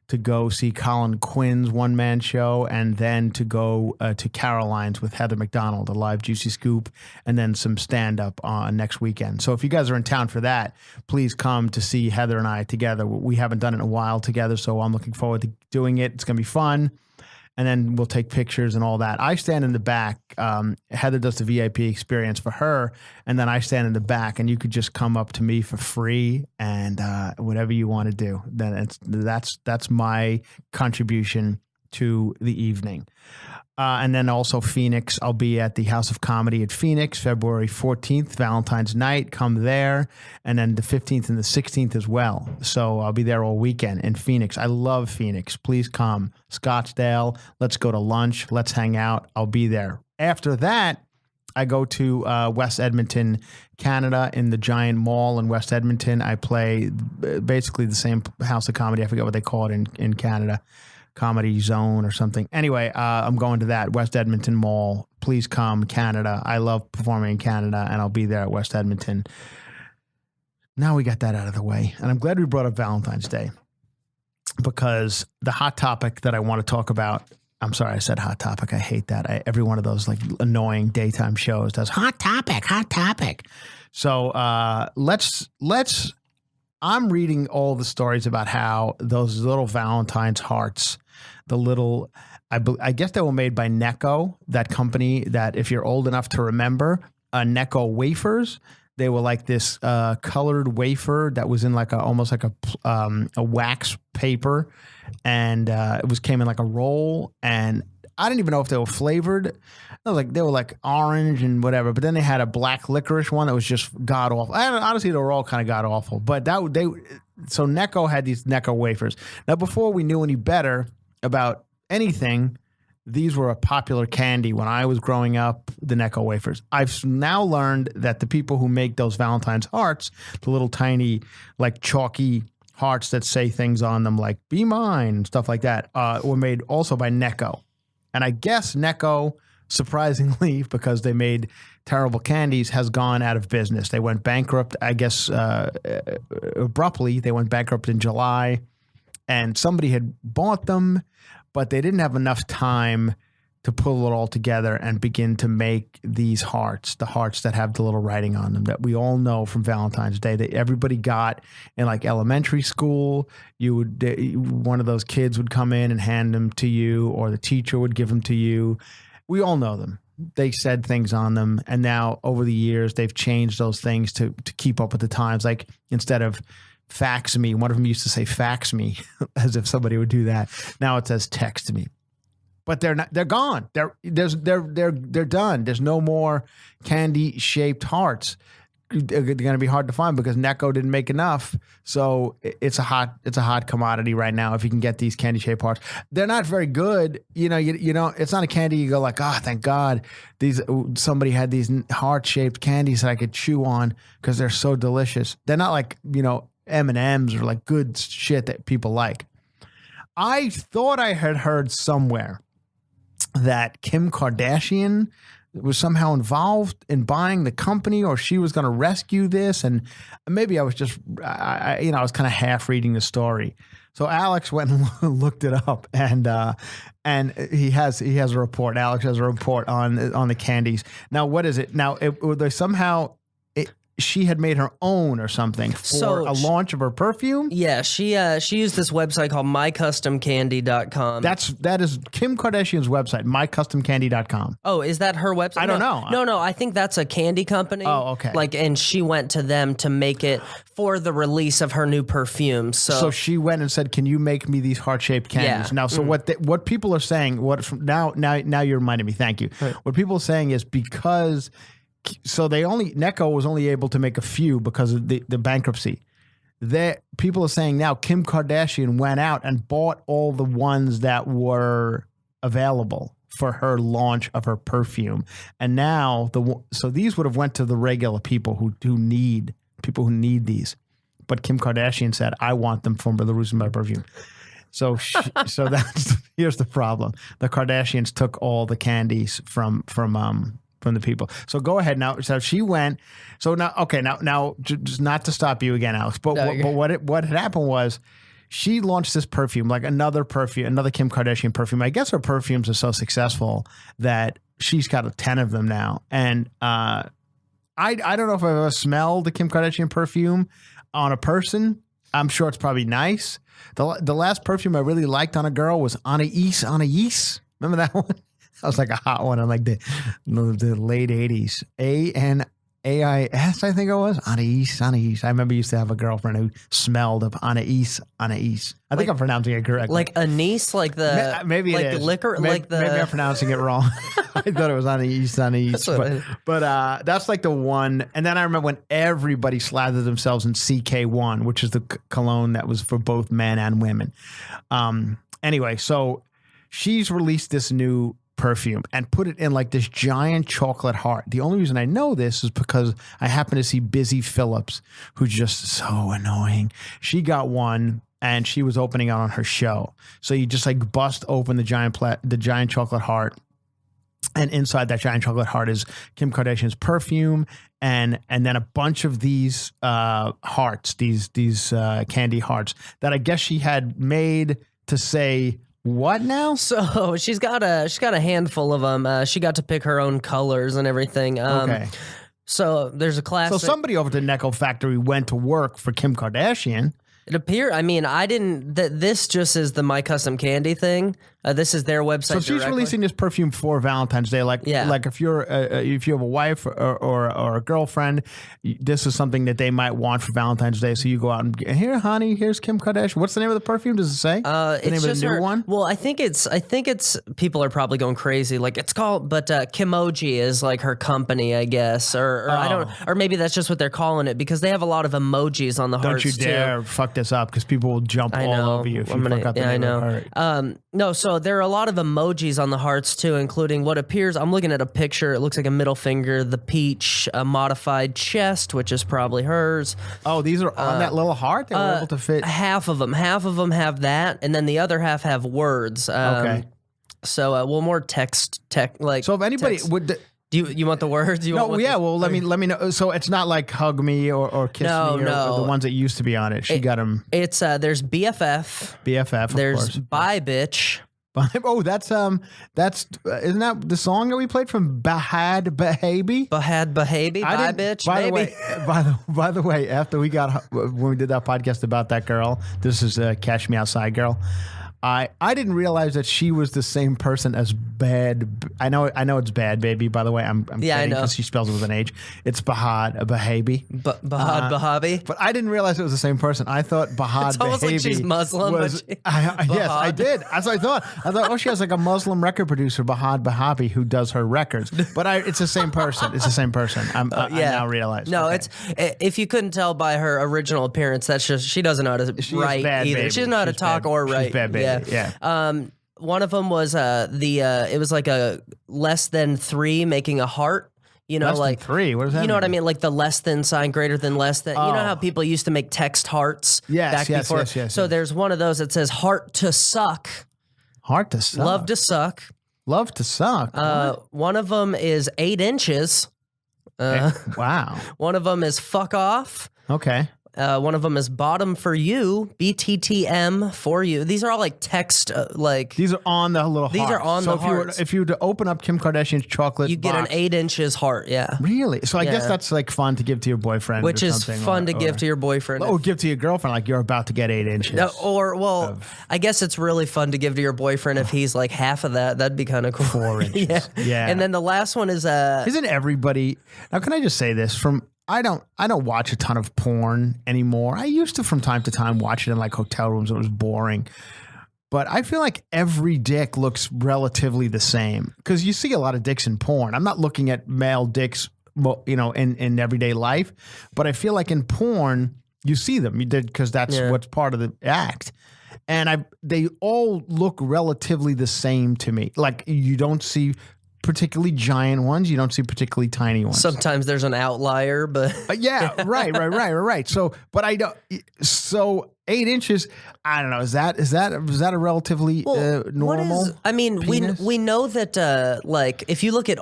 to go see Colin Quinn's one-man show, and then to go to Caroline's with Heather McDonald, a live Juicy Scoop, and then some stand-up next weekend. So if you guys are in town for that, please come to see Heather and I together. We haven't done it in a while together, so I'm looking forward to doing it. It's going to be fun. And then we'll take pictures and all that. I stand in the back. Heather does the VIP experience for her, and then I stand in the back. And you could just come up to me for free and whatever you want to do. Then that's my contribution to the evening. And then also Phoenix. I'll be at the House of Comedy at Phoenix, February 14th, Valentine's night. Come there. And then the 15th and the 16th as well. So I'll be there all weekend in Phoenix. I love Phoenix. Please come. Scottsdale. Let's go to lunch. Let's hang out. I'll be there. After that, I go to West Edmonton, Canada, in the Giant Mall in West Edmonton. I play basically the same House of Comedy. I forget what they call it in Canada. Comedy Zone or something. Anyway, I'm going to that West Edmonton Mall. Please come, Canada. I love performing in Canada, and I'll be there at West Edmonton. Now we got that out of the way, and I'm glad we brought up Valentine's Day, because the hot topic that I want to talk about. I'm sorry, I said hot topic. I hate that. Every one of those like annoying daytime shows does hot topic, hot topic. So let's. I'm reading all the stories about how those little Valentine's hearts, the little, I guess they were made by Necco, that company that, if you're old enough to remember, Necco wafers. They were like this colored wafer that was in like almost like a wax paper, and came in like a roll, and I didn't even know if they were flavored. They were like orange and whatever, but then they had a black licorice one that was just god awful. Honestly, they were all kind of god awful. But so Necco had these Necco wafers. Now, before we knew any better about anything, these were a popular candy when I was growing up. The Necco wafers. I've now learned that the people who make those Valentine's hearts, the little tiny like chalky hearts that say things on them like "Be mine" and stuff like that, were made also by Necco. And I guess Necco, surprisingly, because they made terrible candies, has gone out of business. They went bankrupt, I guess, abruptly. They went bankrupt in July, and somebody had bought them, but they didn't have enough time to pull it all together and begin to make these hearts, the hearts that have the little writing on them that we all know from Valentine's Day that everybody got in like elementary school. One of those kids would come in and hand them to you, or the teacher would give them to you. We all know them. They said things on them, and now over the years they've changed those things to keep up with the times. Like, instead of fax me, one of them used to say fax me as if somebody would do that. Now it says text me. But they're not. They're gone. They're done. There's no more candy-shaped hearts. They're going to be hard to find because Necco didn't make enough. So it's a hot commodity right now. If you can get these candy-shaped hearts, they're not very good. You know, it's not a candy you go like, thank God somebody had these heart-shaped candies that I could chew on because they're so delicious. They're not like M&Ms or like good shit that people like. I thought I had heard somewhere that Kim Kardashian was somehow involved in buying the company, or she was going to rescue this. And maybe I was just, I was kind of half reading the story. So Alex went and looked it up, and he has a report. Alex has a report on the candies. Now, what is it? Now, she had made her own or something for a launch of her perfume? Yeah, she used this website called mycustomcandy.com. That is Kim Kardashian's website, mycustomcandy.com. Oh, is that her website? I don't know. No, I think that's a candy company. Oh, okay. And she went to them to make it for the release of her new perfume. So she went and said, "Can you make me these heart-shaped candies?" Yeah. Now, so what people are saying, now you reminded me, thank you. Right. What people are saying is because Necco was only able to make a few because of the bankruptcy. People are saying now Kim Kardashian went out and bought all the ones that were available for her launch of her perfume, and now so these would have went to the regular people who need these, but Kim Kardashian said, "I want them for the reason of my perfume." So here's the problem: the Kardashians took all the candies from the people. So go ahead now. So she went. So now, okay, now just not to stop you again, Alex. But what had happened was she launched this perfume, like another Kim Kardashian perfume. I guess her perfumes are so successful that she's got 10 of them now. And I don't know if I've ever smelled the Kim Kardashian perfume on a person. I'm sure it's probably nice. The last perfume I really liked on a girl was Anais. Remember that one? That was like a hot one in like the late 80s. ANAIS, I think it was. Anais. I remember I used to have a girlfriend who smelled of Anais. I think I'm pronouncing it correctly. Like anise, like the maybe like it is. the liquor, maybe I'm pronouncing it wrong. I thought it was Anais. But that's like the one. And then I remember when everybody slathered themselves in CK1, which is the cologne that was for both men and women. Anyway, so she's released this new perfume and put it in like this giant chocolate heart. The only reason I know this is because I happen to see Busy Phillips, who's just so annoying. She got one and she was opening it on her show. So you just like bust open the giant chocolate heart, and inside that giant chocolate heart is Kim Kardashian's perfume and then a bunch of these hearts, these candy hearts that I guess she had made to say. What now? So she's got a handful of them. She got to pick her own colors and everything. Okay. So there's a classic. So somebody over to Necco Factory went to work for Kim Kardashian. It appears. I mean, I didn't. This just is the My Custom Candy thing. This is their website. So she's releasing this perfume for Valentine's Day. Like if you have a wife or a girlfriend, this is something that they might want for Valentine's Day. So you go out and here, honey, here's Kim Kardashian. What's the name of the perfume? Does it say? The name of the new one? Well, I think it's. People are probably going crazy. Like it's called, but Kimoji is like her company, I guess, or I don't, or maybe that's just what they're calling it because they have a lot of emojis on the hearts. Don't you dare fuck this up because people will jump all over you if you fuck up the name of the heart. No, so there are a lot of emojis on the hearts too, including what appears. I'm looking at a picture. It looks like a middle finger, the peach, a modified chest, which is probably hers. Oh, these are on that little heart. They were able to fit half of them. Half of them have that, and then the other half have words. Okay. So, more text. So, if anybody would. Do you want the words? Let me know. So it's not like hug me or kiss me or the ones that used to be on it. She got them. It's there's BFF. BFF. There's of course. Bye Bitch. Oh, that's isn't that the song that we played from Bahad Bahabi? Bahad Bahabi. Bye Bitch. By the way, after when we did that podcast about that girl, this is Cash Me Outside girl. I didn't realize that she was the same person as Bad. I know it's Bad Baby. By the way, I'm kidding because she spells it with an H. It's Bahad Bahabi. Bahad Bahabi. But I didn't realize it was the same person. I thought Bahad It's almost Bahabi like she's Muslim. Yes, I did. That's what I thought. Oh, she has like a Muslim record producer, Bahad Bahabi, who does her records. But it's the same person. It's the same person. I now realize. No, okay. It's if you couldn't tell by her original appearance, that's just she doesn't know how to write either. Baby. She doesn't know how to talk or write. She's Bad Baby. Yeah. One of them was it was like a less than 3 making a heart. You know, less like than 3. What does that mean? You know what I mean? Like the less than sign, greater than less than. You know how people used to make text hearts back before? Yes. So there's one of those that says heart to suck. Heart to suck. Love to suck. Love to suck. One of them is 8 inches. Wow. One of them is fuck off. Okay. One of them is bottom for you, BTTM for you. These are all like text, These are on the little heart. These are on the heart. So if you were to open up Kim Kardashian's chocolate you get box, an 8 inches heart, yeah. Really? So I guess that's like fun to give to your boyfriend. Which is fun to give to your boyfriend. Or give to your girlfriend like you're about to get 8 inches. I guess it's really fun to give to your boyfriend if he's like half of that. That'd be kind of cool. 4 inches. Yeah. And then the last one is Isn't everybody... Now, can I just say this? I don't watch a ton of porn anymore. I used to from time to time watch it in like hotel rooms. It was boring. But I feel like every dick looks relatively the same because you see a lot of dicks in porn. I'm not looking at male dicks, in everyday life, but I feel like in porn you see them. You did because that's what's part of the act. And they all look relatively the same to me. Like you don't see particularly giant ones. You don't see particularly tiny ones. Sometimes there's an outlier, but Yeah, right. So, but I don't. So 8 inches. I don't know. Is that a relatively normal? penis? we know that like if you look at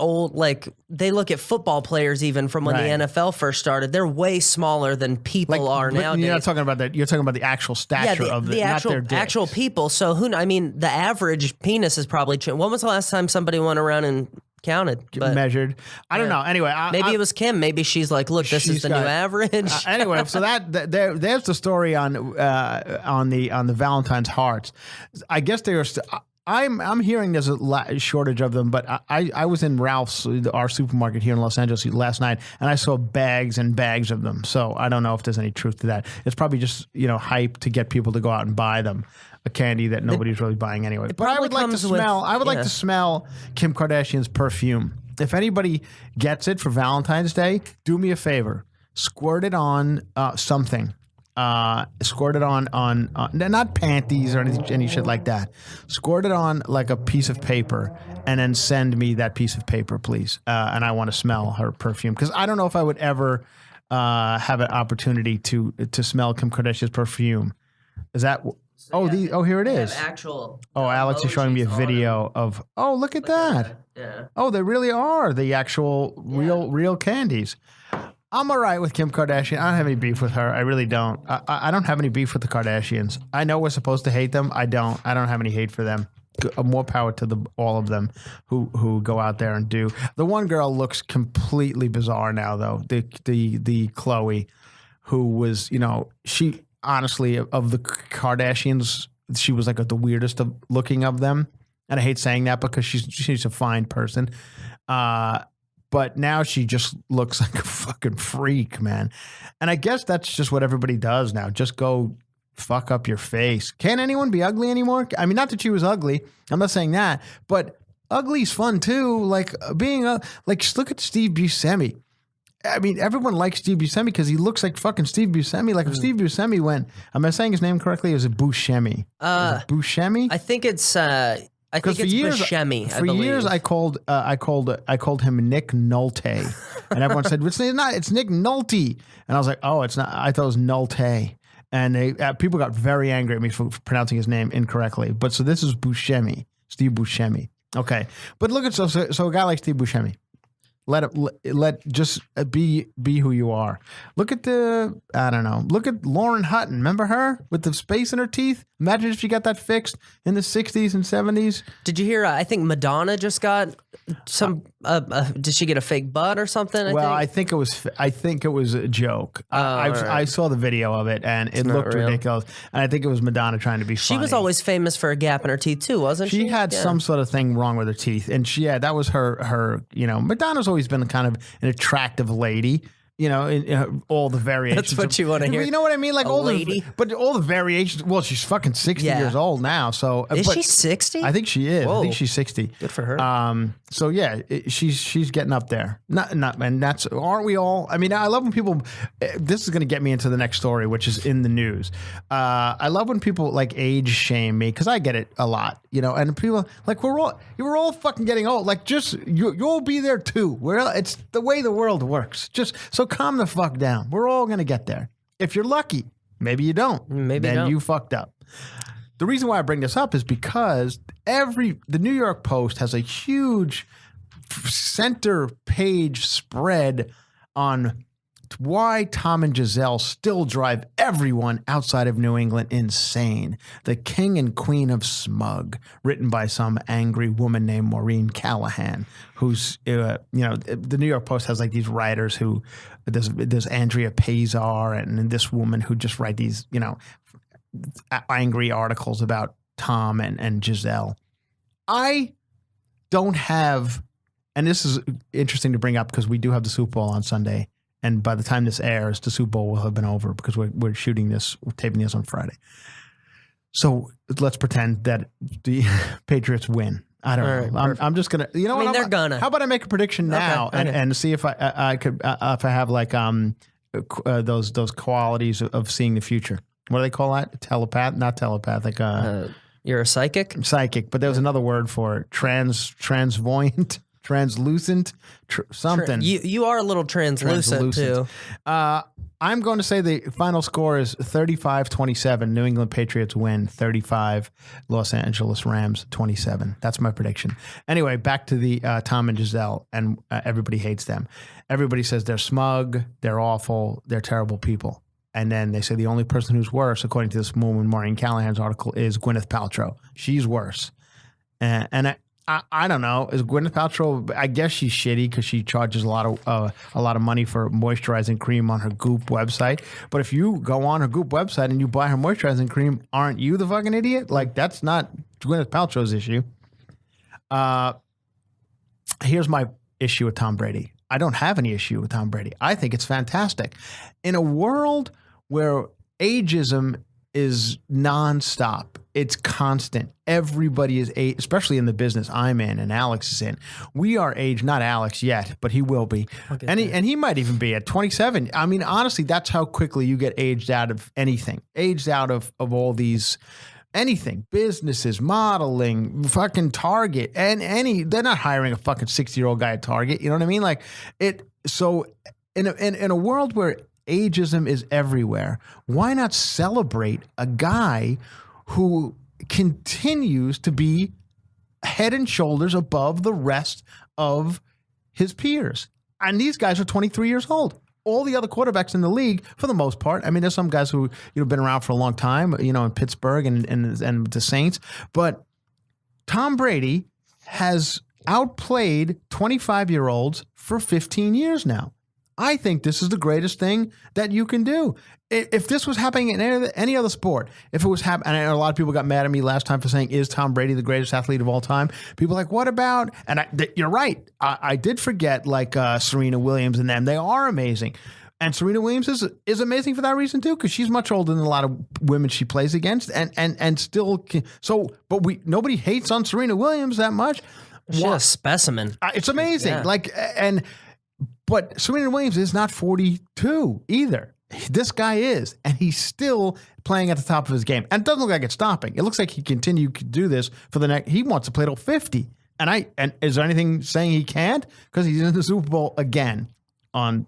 they look at football players even from when the NFL first started, they're way smaller than people are nowadays. You're not talking about that. You're talking about the actual stature of the actual people. So the average penis is probably. When was the last time somebody went around and counted, measured? I don't know. Anyway, maybe it was Kim. Maybe she's like, look, this is the new average. Anyway, so there's the story on the Valentine's hearts. I guess they are. I'm hearing there's a shortage of them, but I was in Ralph's, our supermarket here in Los Angeles last night, and I saw bags and bags of them. So I don't know if there's any truth to that. It's probably just hype to get people to go out and buy them. A candy that nobody's really buying anyway. But I would like to smell. I would like to smell Kim Kardashian's perfume. If anybody gets it for Valentine's Day, do me a favor. Squirt it on something. Squirt it on not panties or any shit like that. Squirt it on like a piece of paper, and then send me that piece of paper, please. And I want to smell her perfume, because I don't know if I would ever have an opportunity to smell Kim Kardashian's perfume. Is that? Here it is. Alex is showing me a video of. Oh, look at that. Yeah. Oh, they really are the actual real candies. I'm all right with Kim Kardashian. I don't have any beef with her. I really don't. I don't have any beef with the Kardashians. I know we're supposed to hate them. I don't have any hate for them. More power to all of them who go out there and do. The one girl looks completely bizarre now, though. The Khloe, who was, she honestly, of the Kardashians, she was like the weirdest of looking of them. And I hate saying that because she's a fine person. But now she just looks like a fucking freak, man. And I guess that's just what everybody does now. Just go fuck up your face. Can't anyone be ugly anymore? I mean, not that she was ugly. I'm not saying that. But ugly's fun too. Like just look at Steve Buscemi. I mean, everyone likes Steve Buscemi because he looks like fucking Steve Buscemi. Like if Steve Buscemi went, am I saying his name correctly? Or is it Buscemi? Is it Buscemi? I think it's Buscemi. For years, I called him Nick Nolte, and everyone said it's Nick Nolte, and I was like, oh, it's not. I thought it was Nolte, and people got very angry at me for pronouncing his name incorrectly. But so this is Buscemi, Steve Buscemi. Okay, but look at so a guy like Steve Buscemi. Let just be who you are. Look at look at Lauren Hutton. Remember her with the space in her teeth? Imagine if she got that fixed in the 60s and 70s. Did you hear? I think Madonna just got some. Did she get a fake butt or something? I think it was a joke. I saw the video of it and it looked ridiculous. And I think it was Madonna trying to be funny. She was always famous for a gap in her teeth too, wasn't she? She had some sort of thing wrong with her teeth, and that was her. Madonna's always been kind of an attractive lady. In all the variations. That's what you want to hear. You know what I mean? Like all lady? But all the variations. Well, she's fucking 60 years old now. So is she 60? I think she is. Whoa. I think she's 60. Good for her. So yeah, she's getting up there. And that's, aren't we all? I mean, I love when people. This is going to get me into the next story, which is in the news. I love when people like age shame me because I get it a lot. And people like we're all fucking getting old. Like just you'll be there too. It's the way the world works. Just so calm the fuck down. We're all gonna get there. If you're lucky, maybe you don't. Then you fucked up. The reason why I bring this up is because the New York Post has a huge center page spread on why Tom and Giselle still drive everyone outside of New England insane. The King and Queen of Smug, written by some angry woman named Maureen Callahan, who's, the New York Post has like these writers who, there's Andrea Pazar and this woman who just write these, angry articles about Tom and Giselle. I don't have, and this is interesting to bring up because we do have the Super Bowl on Sunday. And by the time this airs, the Super Bowl will have been over because we're taping this on Friday. So let's pretend that the Patriots win. I don't know. I'm just gonna. You know what? They're gonna. How about I make a prediction now and see if I could if I have like those qualities of seeing the future. What do they call that? Not telepathic. You're a psychic. Psychic, but there was another word for it. Transvoyant. translucent, something. You are a little translucent too. I'm going to say the final score is 35-27. New England Patriots win 35. Los Angeles Rams 27. That's my prediction. Anyway, back to the Tom and Giselle, and everybody hates them. Everybody says they're smug, they're awful, they're terrible people. And then they say the only person who's worse, according to this woman, Maureen Callahan's article, is Gwyneth Paltrow. She's worse. And I don't know. Is Gwyneth Paltrow? I guess she's shitty because she charges a lot of money for moisturizing cream on her Goop website. But if you go on her Goop website and you buy her moisturizing cream, aren't you the fucking idiot? Like, that's not Gwyneth Paltrow's issue. Here's my issue with Tom Brady. I don't have any issue with Tom Brady. I think it's fantastic. In a world where ageism is nonstop, it's constant. Everybody is age, especially in the business I'm in and Alex is in. We are age, not Alex yet, but he will be. And he might even be at 27. I mean, honestly, that's how quickly you get aged out of anything. Aged out of all these anything, businesses, modeling, fucking Target, and they're not hiring a fucking 60-year-old guy at Target. You know what I mean? Like it. So in a world where ageism is everywhere, why not celebrate a guy who continues to be head and shoulders above the rest of his peers? And these guys are 23 years old. All the other quarterbacks in the league, for the most part, I mean, there's some guys who been around for a long time, in Pittsburgh and the Saints, but Tom Brady has outplayed 25-year-olds for 15 years now. I think this is the greatest thing that you can do. If this was happening in any other sport, if it was happening, and a lot of people got mad at me last time for saying, is Tom Brady the greatest athlete of all time? People are like, what about, and you're right. I did forget Serena Williams and them. They are amazing. And Serena Williams is amazing for that reason too, because she's much older than a lot of women she plays against and still can, but nobody hates on Serena Williams that much. She's a specimen. It's amazing. Yeah. But Serena Williams is not 42 either. This guy is, and he's still playing at the top of his game. And it doesn't look like it's stopping. It looks like he continue to do this for the next. He wants to play till 50. And is there anything saying he can't? Because he's in the Super Bowl again. I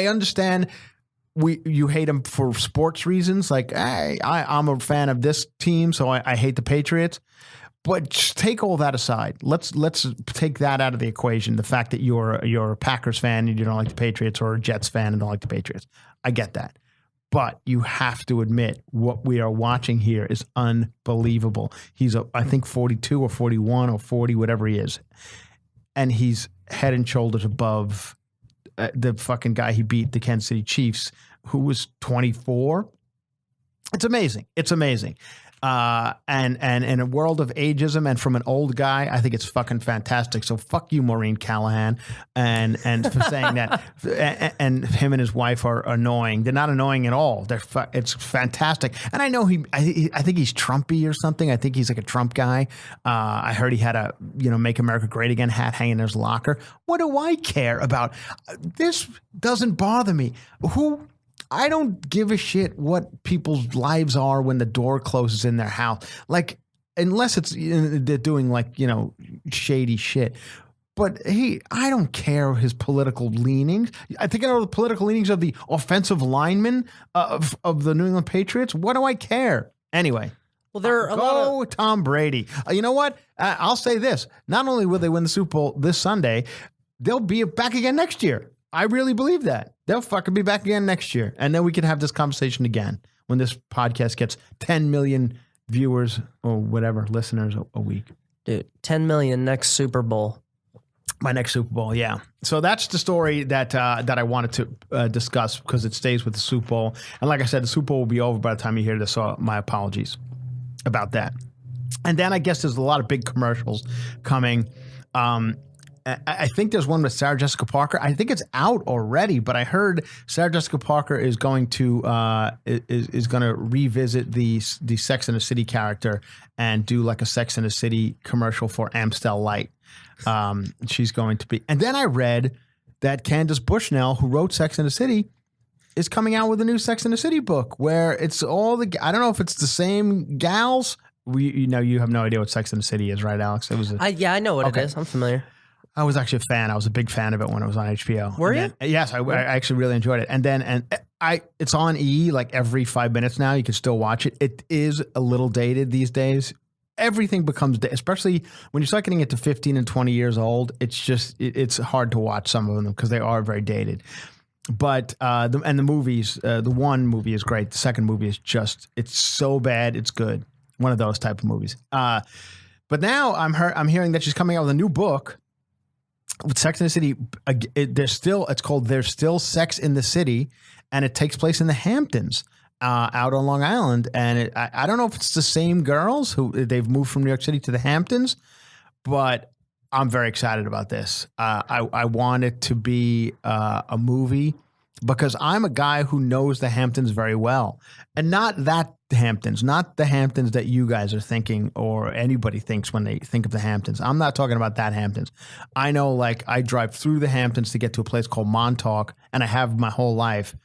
understand. You hate him for sports reasons. Like, hey, I'm a fan of this team, so I hate the Patriots. But just take all that aside. Let's take that out of the equation. The fact that you're a Packers fan and you don't like the Patriots, or a Jets fan and don't like the Patriots. I get that. But you have to admit what we are watching here is unbelievable. He's I think 42 or 41 or 40, whatever he is. And he's head and shoulders above the fucking guy he beat, the Kansas City Chiefs, who was 24. It's amazing. It's amazing. And in a world of ageism and from an old guy, I think it's fucking fantastic. So fuck you, Maureen Callahan, and for saying that. And him and his wife are annoying. They're not annoying at all. It's fantastic. And I know I think he's Trumpy or something. I think he's like a Trump guy. I heard he had a Make America Great Again hat hanging in his locker. What do I care about? This doesn't bother me. I don't give a shit what people's lives are when the door closes in their house. Like, unless they're doing shady shit. But I don't care his political leanings. I think I know the political leanings of the offensive linemen of the New England Patriots. What do I care? Anyway. Well, there are a lot of Tom Brady. You know what? I'll say this. Not only will they win the Super Bowl this Sunday, they'll be back again next year. I really believe that. They'll fucking be back again next year. And then we can have this conversation again when this podcast gets 10 million viewers or whatever, listeners a week. Dude, 10 million next Super Bowl. My next Super Bowl, yeah. So that's the story that I wanted to discuss because it stays with the Super Bowl. And like I said, the Super Bowl will be over by the time you hear this, so my apologies about that. And then I guess there's a lot of big commercials coming. I think there's one with Sarah Jessica Parker. I think it's out already, but I heard Sarah Jessica Parker is going to revisit the Sex and the City character and do like a Sex and the City commercial for Amstel Light. She's going to be. And then I read that Candace Bushnell, who wrote Sex and the City, is coming out with a new Sex and the City book where it's all I don't know if it's the same gals you have no idea what Sex and the City is, right, Alex? It was. I know what it is. I'm familiar. I was actually a fan. I was a big fan of it when it was on HBO. Were you? Yes, I actually really enjoyed it. And it's on E like every 5 minutes now. You can still watch it. It is a little dated these days. Everything becomes, especially when you start getting it to 15 and 20 years old, it's hard to watch some of them because they are very dated. But the movies, the one movie is great. The second movie is it's so bad it's good. One of those type of movies. But now I'm hearing that she's coming out with a new book with Sex in the City. It's called There's Still Sex in the City, and it takes place in the Hamptons. Out on Long Island, and I don't know if it's the same girls who they've moved from New York City to the Hamptons, but I'm very excited about this. I want it to be a movie because I'm a guy who knows the Hamptons very well, and not the Hamptons that you guys are thinking or anybody thinks when they think of the Hamptons. I'm not talking about that Hamptons. I know, like, I drive through the Hamptons to get to a place called Montauk, and I have my whole life.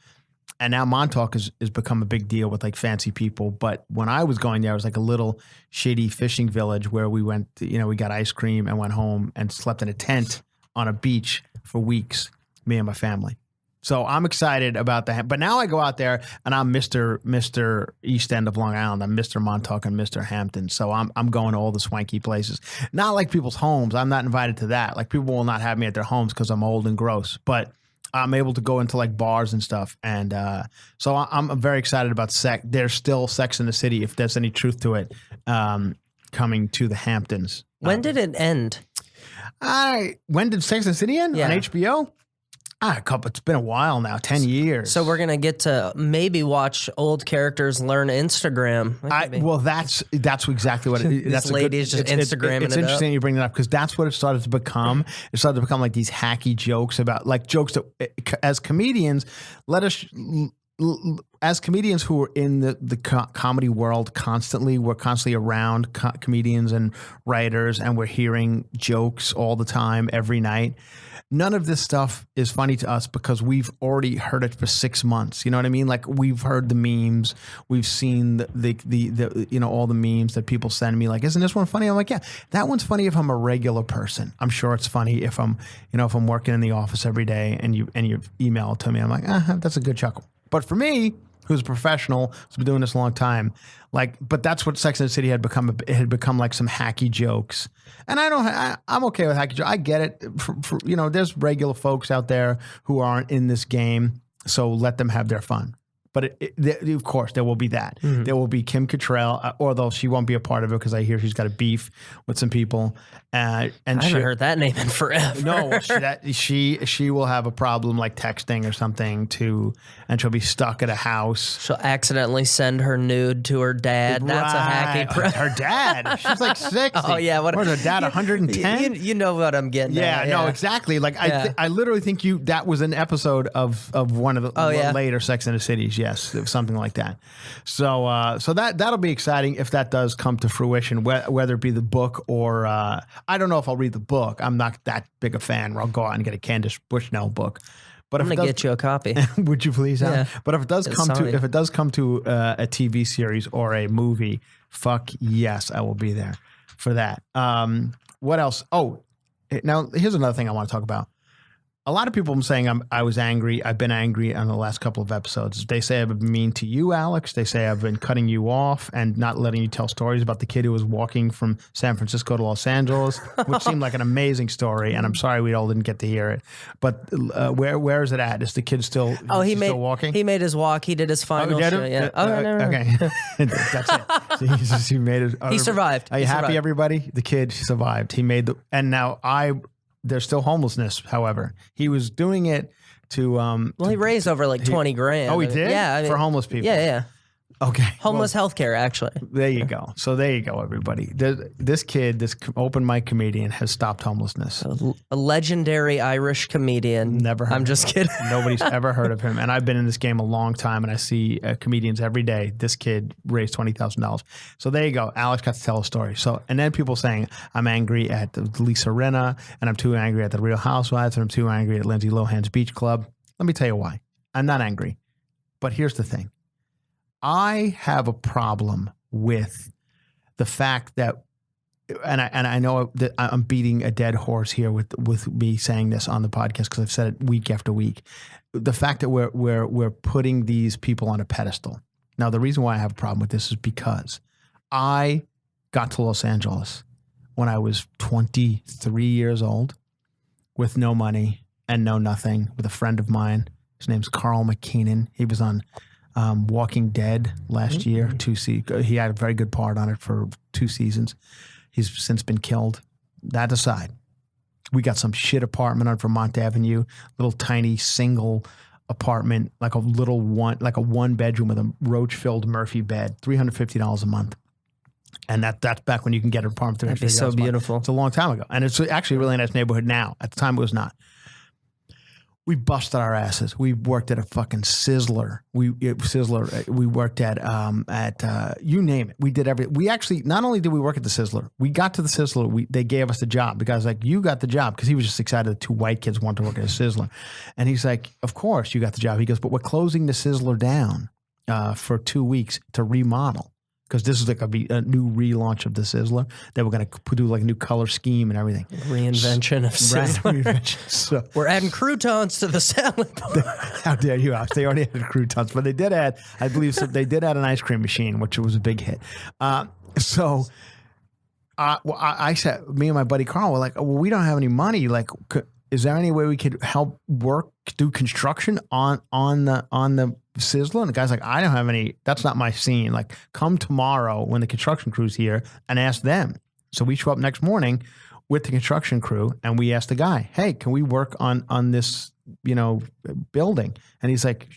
And now Montauk has become a big deal with like fancy people. But when I was going there, it was like a little shitty fishing village where we went, we got ice cream and went home and slept in a tent on a beach for weeks, me and my family. So I'm excited about that. But now I go out there and I'm Mr. East End of Long Island. I'm Mr. Montauk and Mr. Hampton. So I'm going to all the swanky places. Not like people's homes. I'm not invited to that. Like, people will not have me at their homes because I'm old and gross. But I'm able to go into like bars and stuff. And so I'm very excited about There's still Sex in the City, if there's any truth to it, coming to the Hamptons. When did it end? When did Sex and the City end? On HBO? It's been a while now, 10 years. So we're going to get to maybe watch old characters learn Instagram. Well, that's exactly what it is. This lady is just Instagramming It's interesting you bring that up because that's what it started to become. It started to become like these hacky jokes about, like, jokes that as comedians, as comedians who are in the comedy world constantly, we're constantly around comedians and writers, and we're hearing jokes all the time, every night. None of this stuff is funny to us because we've already heard it for 6 months. You know what I mean? Like, we've heard the memes, we've seen the all the memes that people send me. Like, isn't this one funny? I'm like, yeah, that one's funny if I'm a regular person. I'm sure it's funny if I'm working in the office every day and you email it to me. I'm like, that's a good chuckle. But for me, who's a professional, who's been doing this a long time, but that's what Sex and the City had become. It had become like some hacky jokes. And I'm okay with hacky jokes. I get it. There's regular folks out there who aren't in this game, so let them have their fun. But of course, there will be that. Mm-hmm. There will be Kim Cattrall, although she won't be a part of it because I hear she's got a beef with some people. And I haven't heard that name in forever. No, she will have a problem like texting or something and she'll be stuck at a house. She'll accidentally send her nude to her dad. Right. That's a hacky. Her dad. She's like 60. Oh yeah, what her dad? 110. You know what I'm getting. Yeah, at. No, exactly. Like I literally think that was an episode of one of the later Sex and the Cities. Yes, something like that. So that'll be exciting if that does come to fruition, whether it be the book or I don't know if I'll read the book. I'm not that big a fan where I'll go out and get a Candace Bushnell book. But I'm gonna get you a copy. Would you please? Yeah. But if it does come to a TV series or a movie, fuck yes, I will be there for that. What else? Oh, now here's another thing I want to talk about. A lot of people are saying I was angry. I've been angry on the last couple of episodes. They say I've been mean to you, Alex. They say I've been cutting you off and not letting you tell stories about the kid who was walking from San Francisco to Los Angeles, which seemed like an amazing story. And I'm sorry we all didn't get to hear it. But where is it at? Is the kid still still walking? He made his walk. He did his final show. Yeah. No. Okay. That's it. So he made it. He survived. Are you happy, everybody? The kid survived. He made and now there's still homelessness, however. He was doing it to... he raised over like 20 grand. Oh, he did? Yeah. For homeless people? Yeah. Okay. Homeless healthcare, actually. There you go. So there you go, everybody. This kid, this open mic comedian, has stopped homelessness. A legendary Irish comedian. Never heard I'm just kidding. Nobody's ever heard of him. And I've been in this game a long time, and I see comedians every day. This kid raised $20,000. So there you go. Alex got to tell a story. And then people saying, I'm angry at Lisa Rinna, and I'm too angry at the Real Housewives, and I'm too angry at Lindsay Lohan's Beach Club. Let me tell you why. I'm not angry. But here's the thing. I have a problem with the fact that, and I know that I'm beating a dead horse here with me saying this on the podcast because I've said it week after week. The fact that we're putting these people on a pedestal. Now, the reason why I have a problem with this is because I got to Los Angeles when I was 23 years old with no money and no nothing, with a friend of mine. His name's Carl McKinnon. He was on Walking Dead last year. He had a very good part on it for 2 seasons. He's since been killed. That aside, we got some shit apartment on Vermont Avenue, little tiny single apartment, like a one bedroom with a roach-filled Murphy bed, $350 a month. And that's back when you can get an apartment. That'd be so beautiful. It's a long time ago. And it's actually a really nice neighborhood now. At the time, it was not. We busted our asses. We worked at a fucking Sizzler. We worked at you name it. We did everything. We actually, not only did we work at the Sizzler, we got to the Sizzler. They gave us the job. The guy's like, you got the job, because he was just excited that 2 white kids wanted to work at a Sizzler. And he's like, of course you got the job. He goes, but we're closing the Sizzler down for 2 weeks to remodel. Because this is like a new relaunch of the Sizzler. They were going to do like a new color scheme and everything. Reinvention of Sizzler. Reinvention. So, we're adding croutons to the salad bar. How dare you? They already had croutons, but they did add, I believe, they did add an ice cream machine, which was a big hit. I said, me and my buddy Carl were like, well, we don't have any money. Like, is there any way we could help do construction on the Sizzler? And the guy's like, I don't have any, that's not my scene. Like, come tomorrow when the construction crew's here and ask them. So we show up next morning with the construction crew and we ask the guy, hey, can we work on this, building? And he's like,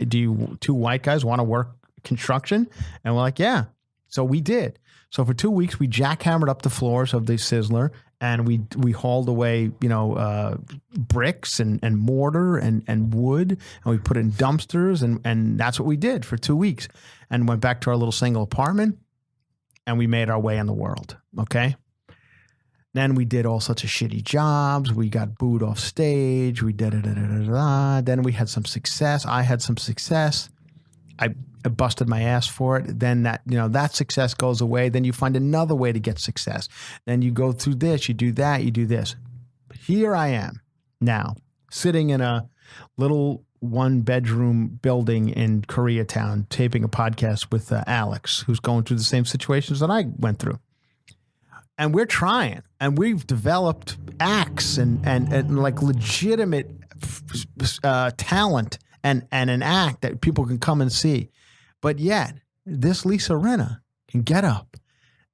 do you 2 white guys want to work construction? And we're like, yeah. So we did. So for 2 weeks, we jackhammered up the floors of the Sizzler, and we hauled away, bricks and mortar and wood, and we put it in dumpsters, and that's what we did for 2 weeks, and went back to our little single apartment, and we made our way in the world. Okay. Then we did all sorts of shitty jobs. We got booed off stage. We did it. Then we had some success. I had some success. I busted my ass for it. Then that success goes away. Then you find another way to get success. Then you go through this, you do that, you do this. Here I am now, sitting in a little 1-bedroom building in Koreatown, taping a podcast with Alex, who's going through the same situations that I went through. And we're trying, and we've developed acts and like legitimate talent and an act that people can come and see. But yet, this Lisa Rinna can get up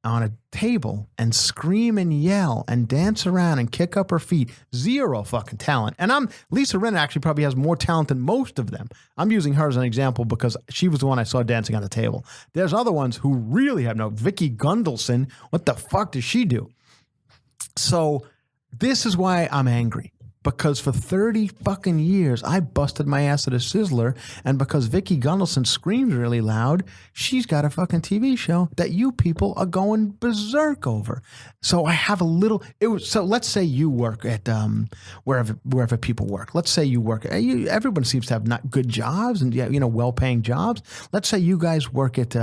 on a table and scream and yell and dance around and kick up her feet. Zero fucking talent. And Lisa Rinna actually probably has more talent than most of them. I'm using her as an example because she was the one I saw dancing on the table. There's other ones who really have no. Vicky Gundelson, what the fuck does she do? So this is why I'm angry. Because for 30 fucking years, I busted my ass at a Sizzler, and because Vicky Gundelson screams really loud, she's got a fucking TV show that you people are going berserk over. So I have a little. So let's say you work at wherever people work. Let's say you work. Everyone seems to have not good jobs and well-paying jobs. Let's say you guys work at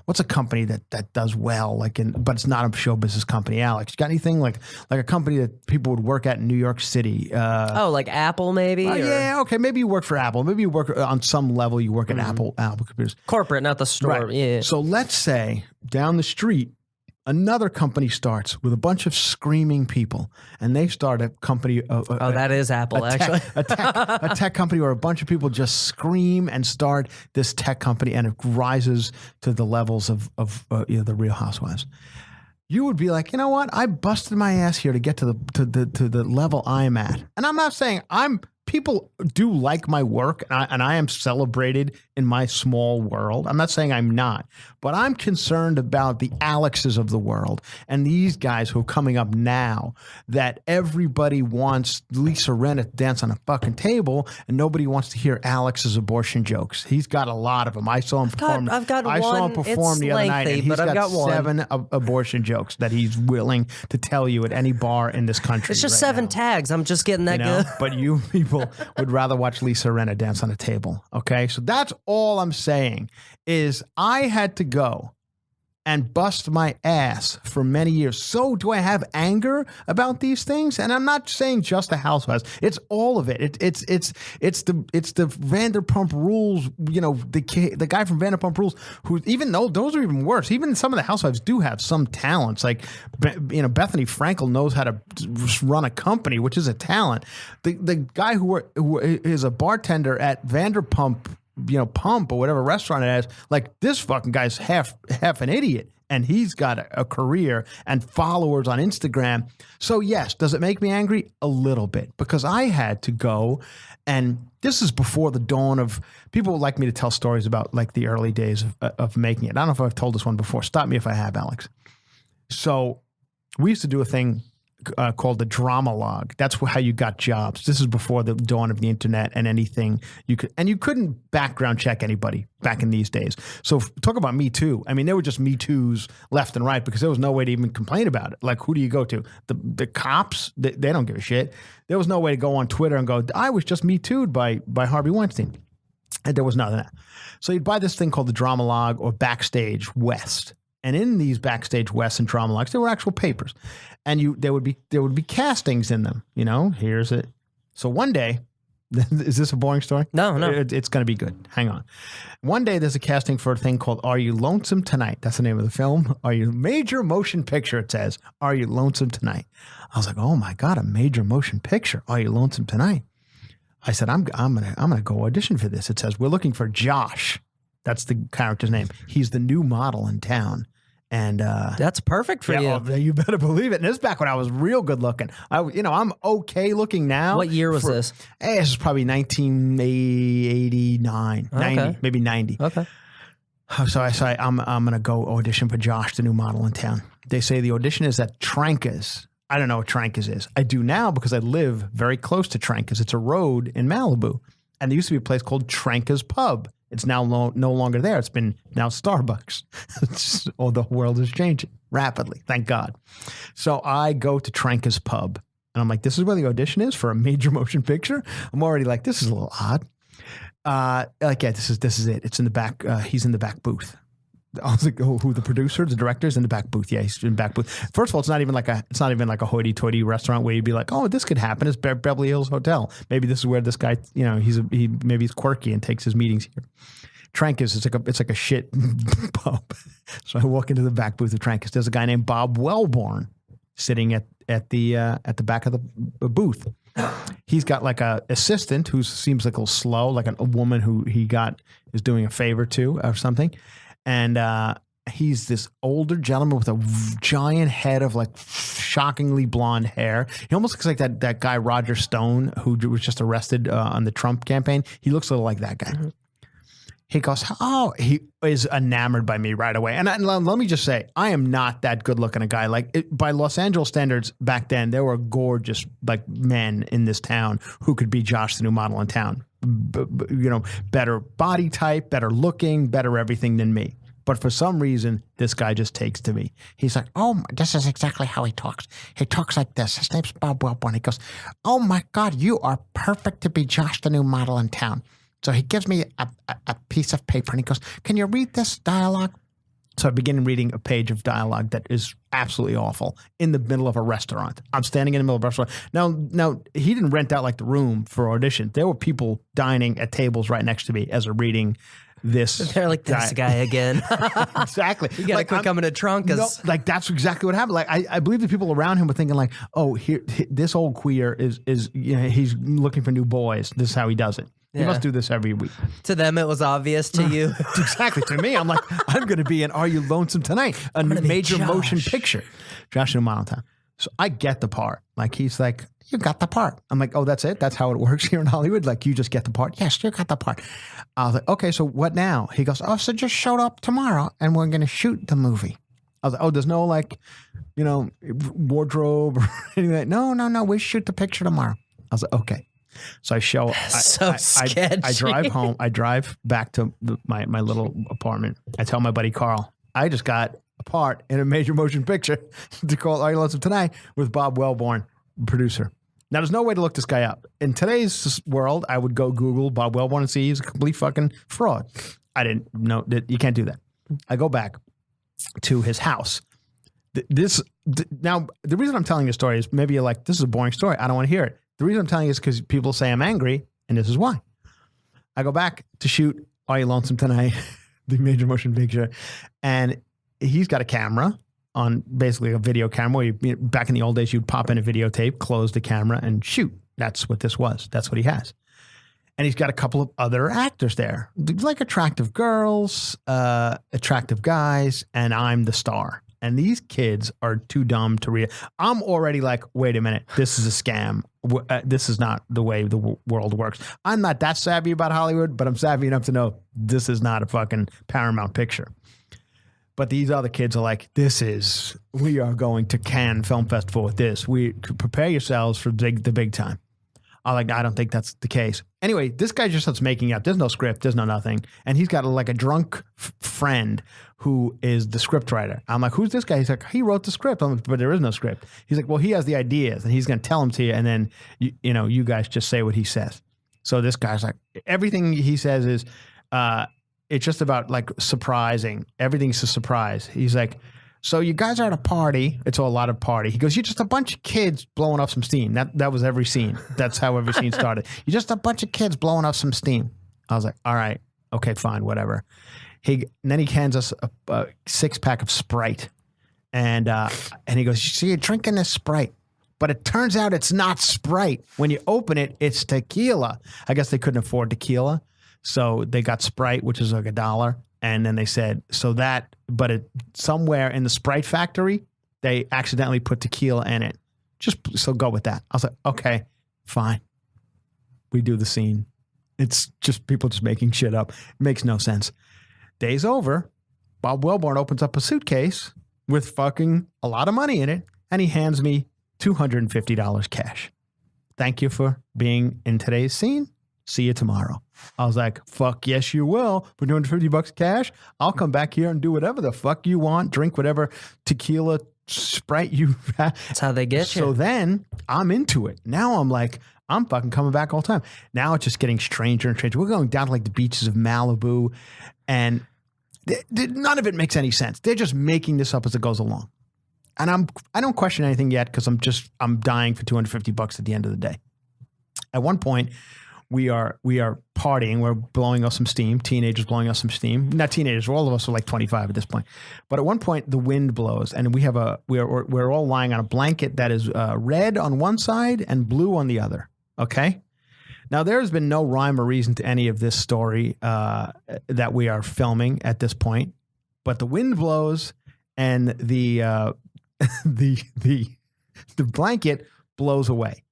what's a company that does well, but it's not a show business company. Alex, you got anything like a company that people would work at in New York City? Like Apple, maybe? Yeah, okay. Maybe you work for Apple. Maybe you work on some level. You work at Apple computers. Corporate, not the store. Right. Yeah. So let's say down the street, another company starts with a bunch of screaming people, and they start a company. That is Apple, actually. a tech company where a bunch of people just scream and start this tech company, and it rises to the levels of the Real Housewives. You would be like, you know what? I busted my ass here to get to the level I'm at. And I'm not saying people do like my work, and I am celebrated in my small world. I'm not saying I'm not, but I'm concerned about the Alexes of the world and these guys who are coming up now that everybody wants Lisa Rinna to dance on a fucking table, and nobody wants to hear Alex's abortion jokes. He's got a lot of them. I saw him perform. I've got I saw him perform the other night, and he's got 7 abortion jokes that he's willing to tell you at any bar in this country. It's just right 7 now. tags. I'm just getting that good. But you people would rather watch Lisa Rinna dance on a table. Okay, so that's all I'm saying is I had to go and bust my ass for many years. So do I have anger about these things? And I'm not saying just the Housewives. It's all of it. It's the Vanderpump Rules. You know, the guy from Vanderpump Rules, who, even though those are even worse. Even some of the Housewives do have some talents. Like, you know, Bethany Frankel knows how to run a company, which is a talent. The guy who is a bartender at Vanderpump, you know, Pump or whatever restaurant it is, like, this fucking guy's half an idiot, and he's got a career and followers on Instagram. So yes, does it make me angry? A little bit, because I had to go, and this is before the dawn of, people would like me to tell stories about like the early days of making it. I don't know if I've told this one before. Stop me if I have, Alex. So we used to do a thing called the drama log. That's how you got jobs. This is before the dawn of the internet and anything you could, and you couldn't background check anybody back in these days. So talk about Me Too. I mean, there were just Me Too's left and right, because there was no way to even complain about it. Like, who do you go to? The cops? They don't give a shit. There was no way to go on Twitter and go, I was just Me Too'd by Harvey Weinstein. And there was none of that. So you'd buy this thing called the drama log or Backstage West. And in these Backstage West and drama logs, there were actual papers, and there would be castings in them. You know, here's it. So one day, is this a boring story? No. It's going to be good. Hang on. One day, there's a casting for a thing called "Are You Lonesome Tonight?" That's the name of the film. Are you major motion picture? It says, "Are you lonesome tonight?" I was like, oh my god, a major motion picture. Are you lonesome tonight? I said, I'm gonna go audition for this. It says, we're looking for Josh. That's the character's name. He's the new model in town. And that's perfect for you. Oh, you better believe it. And this is back when I was real good looking. I'm okay looking now. What year was this? This is probably 1989, okay. 90, maybe 90. Okay. So I say, I'm going to go audition for Josh, the new model in town. They say the audition is at Tranca's. I don't know what Tranca's is. I do now because I live very close to Tranca's. It's a road in Malibu. And there used to be a place called Tranca's Pub. It's now no longer there. It's been now Starbucks. The world is changing rapidly, thank God. So I go to Tranca's Pub, and I'm like, this is where the audition is for a major motion picture? I'm already like, this is a little odd. This is it. It's in the back. He's in the back booth. I was like, who the producer, the director's in the back booth? Yeah, he's in the back booth. First of all, it's not even like a hoity-toity restaurant where you'd be like, oh, this could happen. It's Beverly Hills Hotel. Maybe this is where this guy, maybe he's quirky and takes his meetings here. Tranca's, it's like a shit pub. So I walk into the back booth of Tranca's. There's a guy named Bob Wellborn sitting at the back of the booth. He's got like a assistant who seems like a little slow, like a woman who is doing a favor to or something. And he's this older gentleman with a giant head of like shockingly blonde hair. He almost looks like that guy Roger Stone who was just arrested on the Trump campaign. He looks a little like that guy. Mm-hmm. He goes, he is enamored by me right away. And let me just say, I am not that good looking a guy. Like by Los Angeles standards back then, there were gorgeous like men in this town who could be Josh, the new model in town. Better body type, better looking, better everything than me. But for some reason, this guy just takes to me. He's like, oh, this is exactly how he talks. He talks like this. His name's Bob Wellborn. He goes, oh my God, you are perfect to be Josh, the new model in town. So he gives me a piece of paper and he goes, can you read this dialogue? So I begin reading a page of dialogue that is absolutely awful in the middle of a restaurant. I'm standing in the middle of a restaurant. Now he didn't rent out like the room for audition. There were people dining at tables right next to me as they're reading this. They're like, this guy again. Exactly. You got to quit coming to Trunkas. No, like that's exactly what happened. Like I believe the people around him were thinking like, oh, this old queer is he's looking for new boys. This is how he does it. He must do this every week. To them, it was obvious. To you, exactly. To me, I'm like, I'm going to be in Are You Lonesome Tonight? A major motion picture. Josh in Valentine. So I get the part. Like he's like, you got the part. I'm like, oh, that's it? That's how it works here in Hollywood? Like you just get the part? Yes, you got the part. I was like, okay, so what now? He goes, oh, so just show up tomorrow and we're going to shoot the movie. I was like, oh, there's no like, wardrobe or anything like that. No, we shoot the picture tomorrow. I was like, okay. So I show sketchy. I drive home. I drive back to my little apartment. I tell my buddy Carl, I just got a part in a major motion picture to call Are You Lonesome Tonight with Bob Wellborn, producer. Now, there's no way to look this guy up. In today's world, I would go Google Bob Wellborn and see he's a complete fucking fraud. I didn't know that you can't do that. I go back. to his house. Now, the reason I'm telling this story is maybe you're like, this is a boring story. I don't want to hear it. The reason I'm telling you is because people say I'm angry, and this is why. I go back to shoot Are You Lonesome Tonight, the major motion picture, and he's got a camera on basically a video camera. Where back in the old days, you'd pop in a videotape, close the camera, and shoot. That's what this was. That's what he has. And he's got a couple of other actors there, like attractive girls, attractive guys, and I'm the star. And these kids are too dumb to read. I'm already like, wait a minute, this is a scam. This is not the way the world works. I'm not that savvy about Hollywood, but I'm savvy enough to know this is not a fucking Paramount picture. But these other kids are like, we are going to Cannes Film Festival with this. We prepare yourselves for the big time. I don't think that's the case. Anyway, this guy just starts making up. There's no script. There's no nothing. And he's got like a drunk friend who is the script writer. I'm like, who's this guy? He's like, he wrote the script. I'm like, but there is no script. He's like, well, he has the ideas and he's going to tell them to you. And then, you guys just say what he says. So this guy's like, everything he says is, it's just about like surprising. Everything's a surprise. He's like, so you guys are at a party. It's a lot of party. He goes, you're just a bunch of kids blowing off some steam. That was every scene. That's how every scene started. You're just a bunch of kids blowing off some steam. I was like, all right, okay, fine, whatever. And then he hands us a 6-pack of Sprite. And he goes, you see, you're drinking this Sprite. But it turns out it's not Sprite. When you open it, it's tequila. I guess they couldn't afford tequila. So they got Sprite, which is like $1. And then they said, somewhere in the Sprite factory, they accidentally put tequila in it. So go with that. I was like, okay, fine. We do the scene. It's just people just making shit up. It makes no sense. Day's over. Bob Wellborn opens up a suitcase with fucking a lot of money in it, and he hands me $250 cash. Thank you for being in today's scene. See you tomorrow. I was like, fuck yes, you will. For $250 cash, I'll come back here and do whatever the fuck you want. Drink whatever tequila Sprite you have. That's how they get you. So then I'm into it. Now I'm like, I'm fucking coming back all the time. Now it's just getting stranger and stranger. We're going down to like the beaches of Malibu, and none of it makes any sense. They're just making this up as it goes along. And I don't question anything yet because I'm dying for $250 at the end of the day. At one point, we are partying. We're blowing off some steam. Teenagers blowing off some steam. Not teenagers. All of us are like 25 at this point. But at one point, the wind blows, and we're all lying on a blanket that is red on one side and blue on the other. Okay. Now there has been no rhyme or reason to any of this story that we are filming at this point. But the wind blows, and the blanket blows away.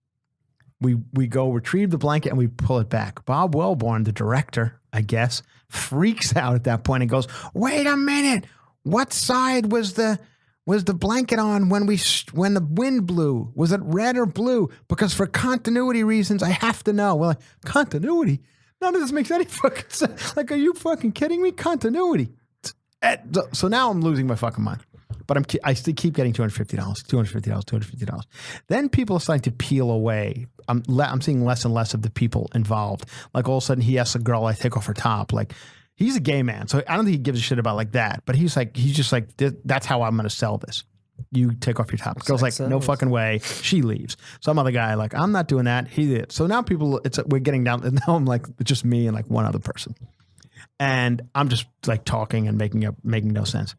We go retrieve the blanket and we pull it back. Bob Wellborn, the director, I guess, freaks out at that point and goes, "Wait a minute! What side was the blanket on when the wind blew? Was it red or blue? Because for continuity reasons, I have to know." Well, like, continuity? None of this makes any fucking sense. Like, are you fucking kidding me? Continuity. So now I'm losing my fucking mind. But I still keep getting $250. Then people are starting to peel away. I'm seeing less and less of the people involved. Like all of a sudden he asks a girl, I take off her top. Like he's a gay man, so I don't think he gives a shit about like that. But he's just like, that's how I'm going to sell this. You take off your top. The girl's like, no fucking way. She leaves. Some other guy like, I'm not doing that. He did. So now we're getting down. And now I'm like, it's just me and like one other person. And I'm just like talking and making no sense.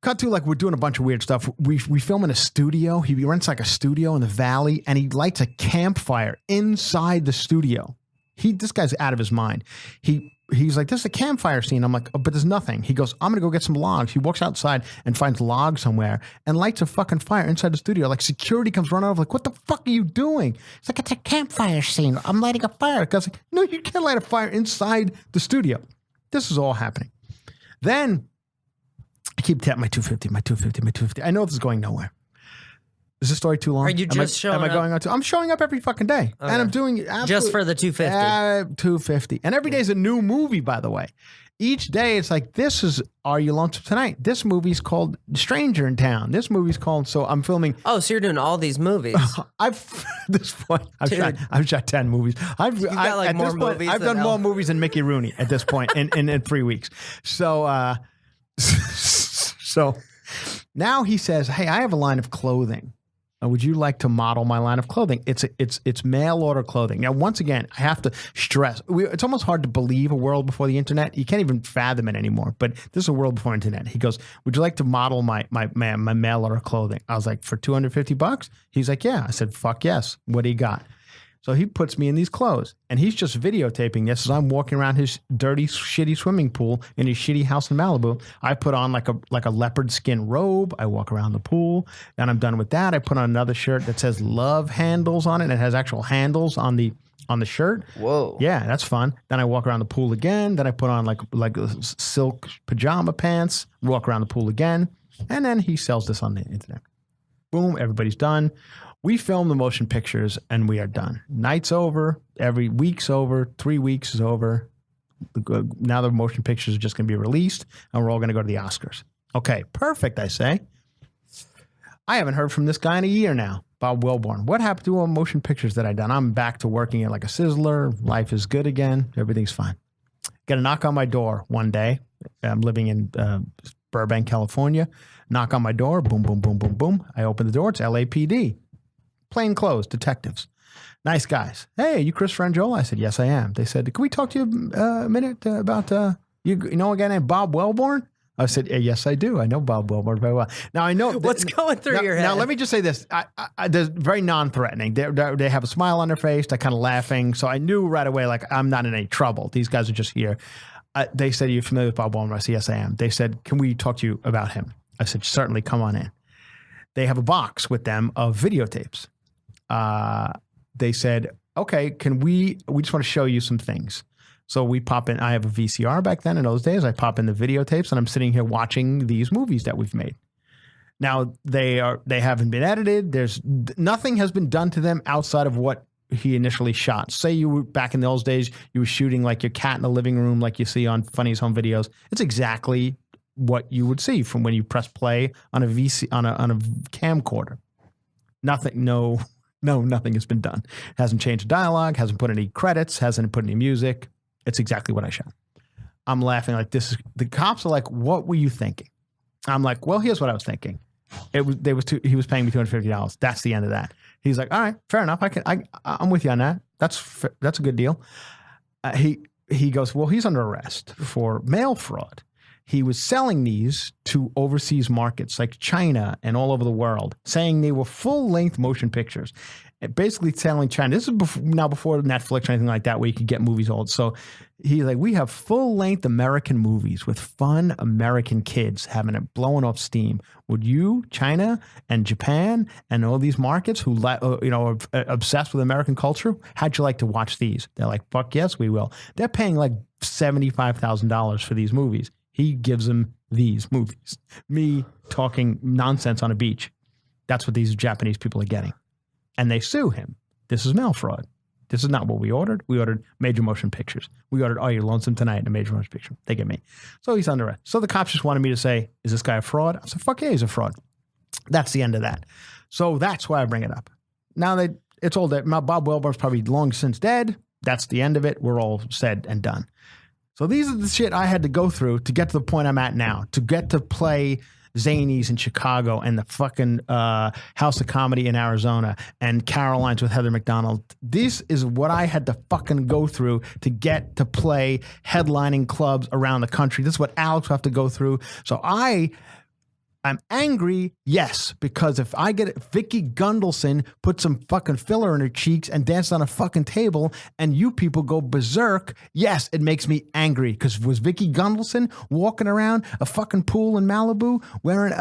Cut to like we're doing a bunch of weird stuff. We film in a studio. He rents like a studio in the valley, and he lights a campfire inside the studio. This guy's out of his mind. He's like, this is a campfire scene. I'm like, oh, but there's nothing. He goes, I'm gonna go get some logs. He walks outside and finds logs somewhere and lights a fucking fire inside the studio. Like security comes running over, like, what the fuck are you doing? It's like, it's a campfire scene. I'm lighting a fire. The guy's like, no, you can't light a fire inside the studio. This is all happening. Then I keep tapping my 250. I know this is going nowhere. Is this story too long? Are you just showing up? Am I going on? I'm showing up every fucking day. Okay. And I'm doing just for the 250. 250. And every day is a new movie, by the way. Each day it's like, this is Are You Lonesome Tonight? This movie's called Stranger in Town. This movie's called, so I'm filming. Oh, so you're doing all these movies. I've shot 10 movies. I've done more movies than Mickey Rooney at this point in 3 weeks. So So now he says, hey, I have a line of clothing. Would you like to model my line of clothing? It's mail order clothing. Now, once again, I have to stress, it's almost hard to believe a world before the internet. You can't even fathom it anymore, but this is a world before internet. He goes, would you like to model my mail order clothing? I was like, for $250? He's like, yeah. I said, fuck yes. What do you got? So he puts me in these clothes, and he's just videotaping this as I'm walking around his dirty, shitty swimming pool in his shitty house in Malibu. I put on like a leopard skin robe. I walk around the pool, and I'm done with that. I put on another shirt that says "Love Handles" on it, and it has actual handles on the shirt. Whoa. Yeah, that's fun. Then I walk around the pool again. Then I put on like silk pajama pants. Walk around the pool again, and then he sells this on the internet. Boom, everybody's done. We film the motion pictures and we are done. Night's over. Every week's over. 3 weeks is over. Now the motion pictures are just going to be released and we're all going to go to the Oscars. Okay, perfect, I say. I haven't heard from this guy in a year now, Bob Welborn. What happened to all motion pictures that I done? I'm back to working it like a sizzler. Life is good again. Everything's fine. Get a knock on my door one day. I'm living in Burbank, California. Knock on my door. Boom, boom, boom, boom, boom. I open the door. It's LAPD. Plain clothes, detectives. Nice guys. Hey, you Chris Franjola? I said, yes, I am. They said, can we talk to you a minute about, you know a guy named Bob Welborn? I said, yes, I do. I know Bob Welborn very well. Now, I know. What's going through your head? Now, let me just say this. They're very non-threatening. They have a smile on their face. They're kind of laughing. So I knew right away, like, I'm not in any trouble. These guys are just here. They said, are you familiar with Bob Welborn? I said, yes, I am. They said, can we talk to you about him? I said, certainly, come on in. They have a box with them of videotapes. They said, okay, we just want to show you some things. So we pop in, I have a VCR back then in those days. I pop in the videotapes and I'm sitting here watching these movies that we've made. Now they haven't been edited. Nothing has been done to them outside of what he initially shot. Say you were back in those days, you were shooting like your cat in the living room, like you see on Funny's Home Videos. It's exactly what you would see from when you press play on a camcorder. Nothing has been done. Hasn't changed the dialogue, hasn't put any credits, hasn't put any music. It's exactly what I shot. I'm laughing like this. The cops are like, what were you thinking? I'm like, well, here's what I was thinking. He was paying me $250. That's the end of that. He's like, all right, fair enough. I'm with you on that. That's a good deal. He goes, well, he's under arrest for mail fraud. He was selling these to overseas markets like China and all over the world, saying they were full-length motion pictures. Basically telling China, this is before Netflix or anything like that, where you could get movies old. So he's like, we have full-length American movies with fun American kids having it blowing off steam. Would you, China and Japan and all these markets who are obsessed with American culture, how'd you like to watch these? They're like, fuck yes, we will. They're paying like $75,000 for these movies. He gives them these movies. Me talking nonsense on a beach. That's what these Japanese people are getting. And they sue him. This is mail fraud. This is not what we ordered. We ordered major motion pictures. We ordered Are You Lonesome Tonight in a major motion picture. They get me. So he's under arrest. So the cops just wanted me to say, is this guy a fraud? I said, fuck yeah, he's a fraud. That's the end of that. So that's why I bring it up. Now it's all dead. Bob Welborn's probably long since dead. That's the end of it. We're all said and done. So these are the shit I had to go through to get to the point I'm at now, to get to play Zanies in Chicago and the fucking House of Comedy in Arizona and Caroline's with Heather McDonald. This is what I had to fucking go through to get to play headlining clubs around the country. This is what Alex will have to go through. So I'm angry, yes, because if I get Vicky Gundelson put some fucking filler in her cheeks and dance on a fucking table and you people go berserk, yes, it makes me angry. Because was Vicky Gundelson walking around a fucking pool in Malibu wearing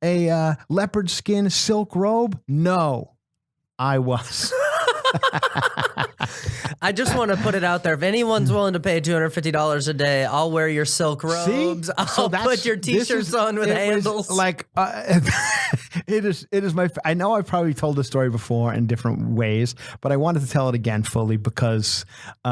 a leopard skin silk robe? No, I was. I just want to put it out there. If anyone's willing to pay $250 a day, I'll wear your silk robes. See? I'll put your t-shirts on with handles. Like It is my. I know I've probably told this story before in different ways, but I wanted to tell it again fully because we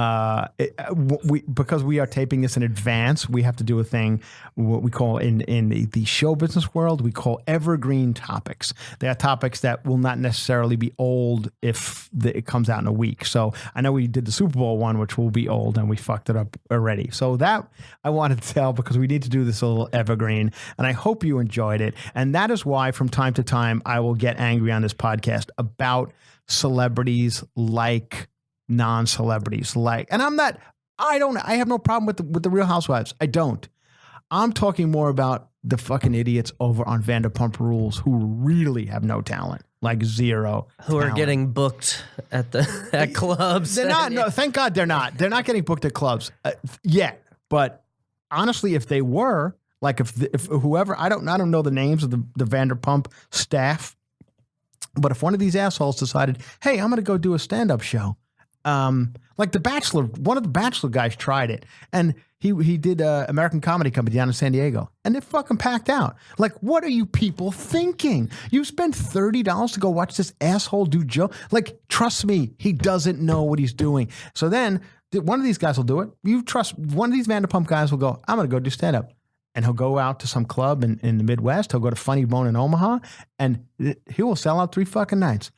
are taping this in advance. We have to do a thing what we call in the show business world, we call evergreen topics. They are topics that will not necessarily be old if it comes out in a week. So I know we did the Super Bowl one, which will be old, and we fucked it up already. So that I wanted to tell because we need to do this a little evergreen, and I hope you enjoyed it. And that is why from time to time I will get angry on this podcast about celebrities like non-celebrities, and I have no problem with the Real Housewives. I don't. I'm talking more about the fucking idiots over on Vanderpump Rules who really have no talent, like zero. Who talent. Are getting booked at clubs. They're not. No, thank God they're not. They're not getting booked at clubs yet. But honestly, if they were, like if whoever, I don't know the names of the Vanderpump staff, but if one of these assholes decided, hey, I'm going to go do a stand-up show, like The Bachelor, one of the Bachelor guys tried it, and he did American Comedy Company down in San Diego, and they're fucking packed out. Like, what are you people thinking? You spend $30 to go watch this asshole do Joe? Like, trust me, he doesn't know what he's doing. So then one of these guys will do it. You trust one of these Vanderpump guys will go, I'm going to go do stand-up. And he'll go out to some club in the Midwest. He'll go to Funny Bone in Omaha, and he will sell out 3 fucking nights.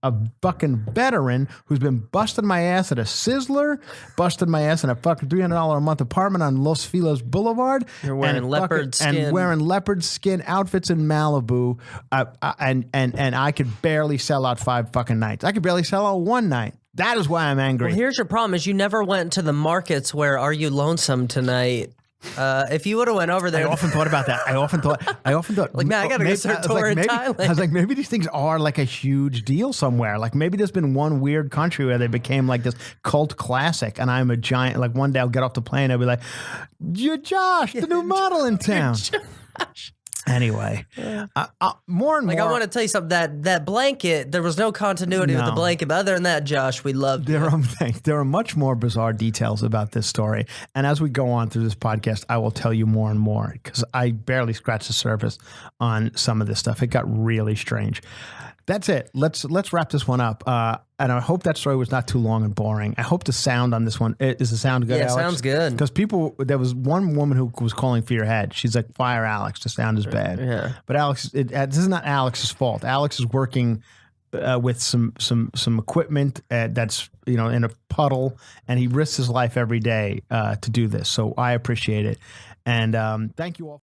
A fucking veteran who's been busting my ass at a Sizzler, busted my ass in a fucking $300 a month apartment on Los Feliz Boulevard. You're wearing leopard skin. And wearing leopard skin outfits in Malibu. And I could barely sell out 5 fucking nights. I could barely sell out 1 night. That is why I'm angry. Well, here's your problem is you never went to the markets where Are You Lonesome Tonight? If you would have went over there, I often thought about that. I often thought, like, man, I gotta go start touring Thailand. I was like, maybe these things are like a huge deal somewhere. Like maybe there's been one weird country where they became like this cult classic, and I'm a giant. Like one day I'll get off the plane, I'll be like, "You're Josh, the new model in town." Anyway, more and more. I want to tell you something. That blanket, there was no continuity with the blanket. But other than that, Josh, we loved it. There are much more bizarre details about this story. And as we go on through this podcast, I will tell you more and more because I barely scratched the surface on some of this stuff. It got really strange. That's it. Let's wrap this one up. And I hope that story was not too long and boring. I hope the sound on this one, is the sound good, Alex? Yeah, sounds good. Because there was one woman who was calling for your head. She's like, fire Alex, the sound is bad. Yeah. But Alex, this is not Alex's fault. Alex is working with some equipment that's in a puddle, and he risks his life every day to do this. So I appreciate it. And thank you all.